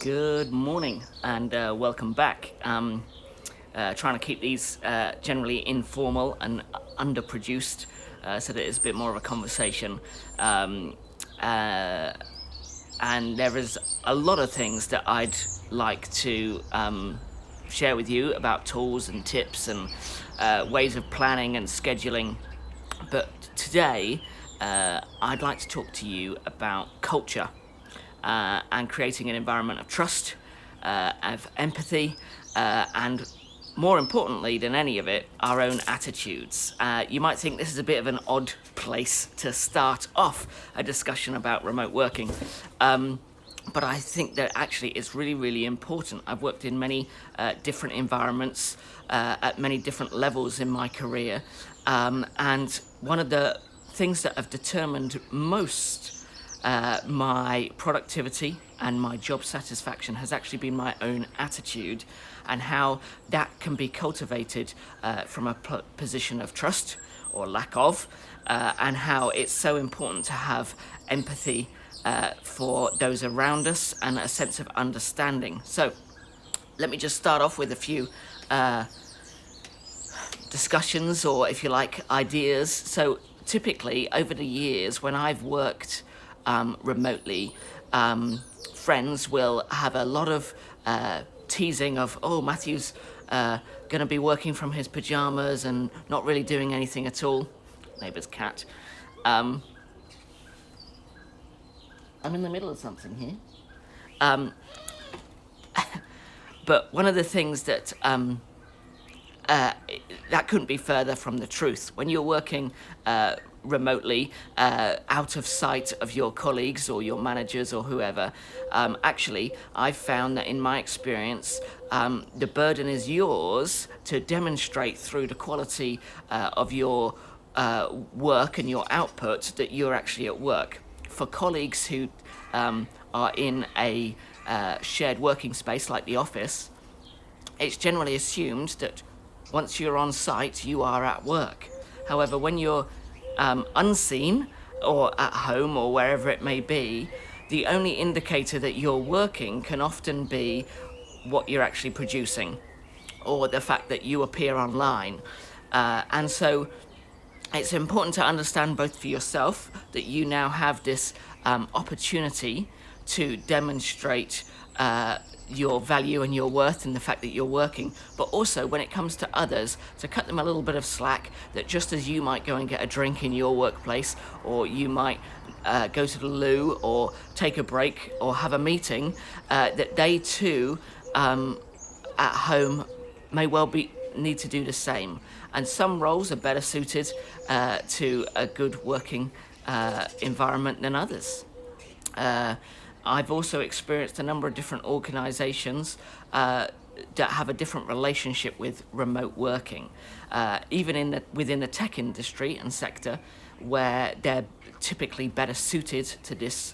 Good morning and welcome back. Trying to keep these generally informal and underproduced so that it's a bit more of a conversation. Uh, and there is a lot of things that I'd like to share with you about tools and tips and ways of planning and scheduling. But today, I'd like to talk to you about culture and creating an environment of trust, of empathy, and more importantly than any of it, our own attitudes. You might think this is a bit of an odd place to start off a discussion about remote working. But I think that actually it's really, really important. I've worked in many different environments at many different levels in my career. And one of the things that have determined most my productivity and my job satisfaction has actually been my own attitude and how that can be cultivated from a position of trust or lack of, and how it's so important to have empathy for those around us and a sense of understanding. So let me just start off with a few discussions, or if you like, ideas. So typically over the years when I've worked remotely, friends will have a lot of teasing of, oh, Matthew's going to be working from his pajamas and not really doing anything at all. Neighbour's cat. I'm in the middle of something here. But one of the things that that couldn't be further from the truth. When you're working remotely, out of sight of your colleagues or your managers or whoever, actually, I've found that in my experience, the burden is yours to demonstrate through the quality of your work and your output that you're actually at work. For colleagues who are in a shared working space like the office, it's generally assumed that once you're on site, you are at work. However, when you're unseen or at home or wherever it may be, the only indicator that you're working can often be what you're actually producing or the fact that you appear online. And so it's important to understand both for yourself that you now have this opportunity to demonstrate your value and your worth and the fact that you're working, but also when it comes to others, to cut them a little bit of slack, that just as you might go and get a drink in your workplace, or you might go to the loo or take a break or have a meeting, that they too at home may well need to do the same. And some roles are better suited to a good working environment than others. I've also experienced a number of different organisations that have a different relationship with remote working. Even within the tech industry and sector, where they're typically better suited to this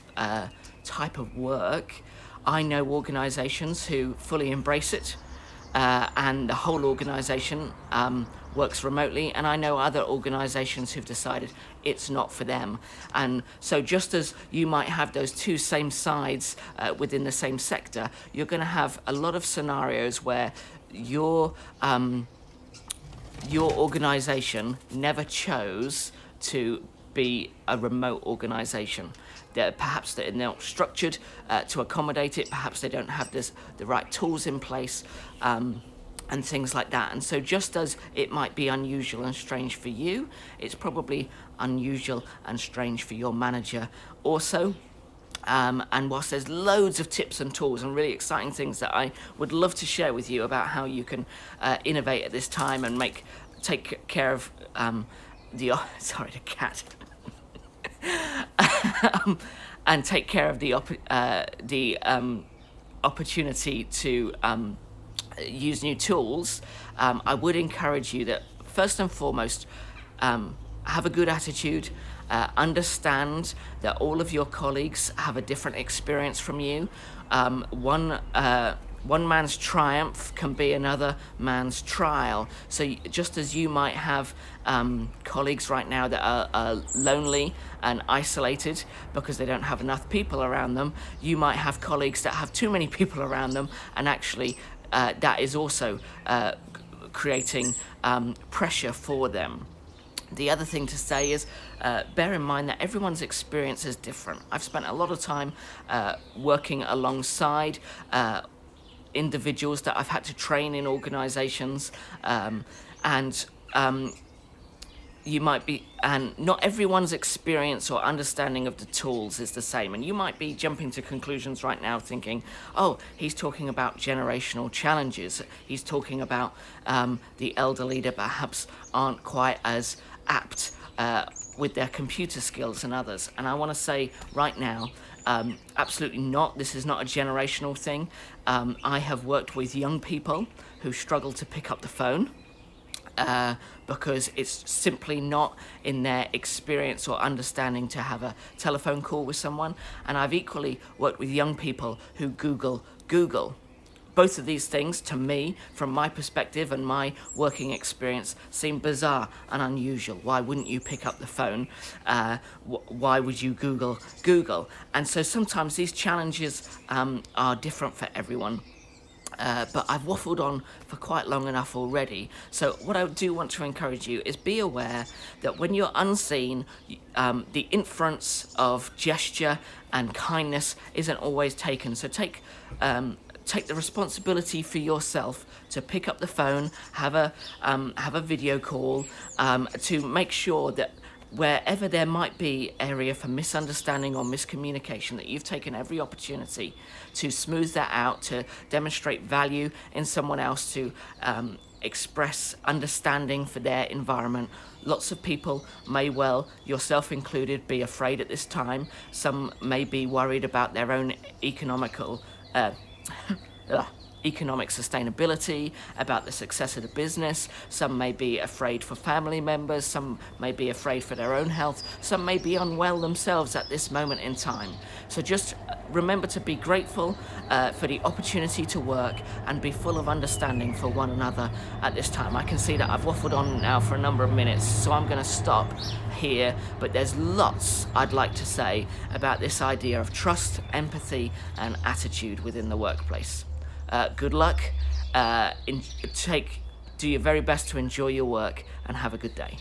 type of work, I know organisations who fully embrace it, and the whole organisation works remotely, and I know other organisations who've decided it's not for them. And so just as you might have those two same sides within the same sector, you're going to have a lot of scenarios where your organisation never chose to be a remote organisation. Perhaps they're not structured to accommodate it, perhaps they don't have the right tools in place, and things like that. And so just as it might be unusual and strange for you, it's probably unusual and strange for your manager also. And whilst there's loads of tips and tools and really exciting things that I would love to share with you about how you can innovate at this time and take care of the cat. And take care of the opportunity to use new tools, I would encourage you that first and foremost, have a good attitude, understand that all of your colleagues have a different experience from you. One one man's triumph can be another man's trial. So just as you might have colleagues right now that are lonely and isolated because they don't have enough people around them, you might have colleagues that have too many people around them, and actually that is also creating pressure for them. The other thing to say is bear in mind that everyone's experience is different. I've spent a lot of time working alongside individuals that I've had to train in organizations, and not everyone's experience or understanding of the tools is the same. And you might be jumping to conclusions right now thinking, oh, he's talking about generational challenges. He's talking about the elderly that perhaps aren't quite as apt with their computer skills and others. And I want to say right now, absolutely not. This is not a generational thing. I have worked with young people who struggle to pick up the phone because it's simply not in their experience or understanding to have a telephone call with someone. And I've equally worked with young people who Google. Both of these things, to me, from my perspective and my working experience, seem bizarre and unusual. Why wouldn't you pick up the phone? Why would you Google? And so sometimes these challenges are different for everyone. But I've waffled on for quite long enough already. So what I do want to encourage you is be aware that when you're unseen, the inference of gesture and kindness isn't always taken. So take the responsibility for yourself to pick up the phone, have a video call, to make sure that wherever there might be area for misunderstanding or miscommunication, that you've taken every opportunity to smooth that out, to demonstrate value in someone else, to express understanding for their environment. Lots of people may well, yourself included, be afraid at this time. Some may be worried about their own economic sustainability, about the success of the business. Some may be afraid for family members, some may be afraid for their own health, some may be unwell themselves at this moment in time. So just remember to be grateful for the opportunity to work and be full of understanding for one another at this time. I can see that I've waffled on now for a number of minutes, so I'm going to stop here, but there's lots I'd like to say about this idea of trust, empathy, and attitude within the workplace. Good luck, do your very best to enjoy your work, and have a good day.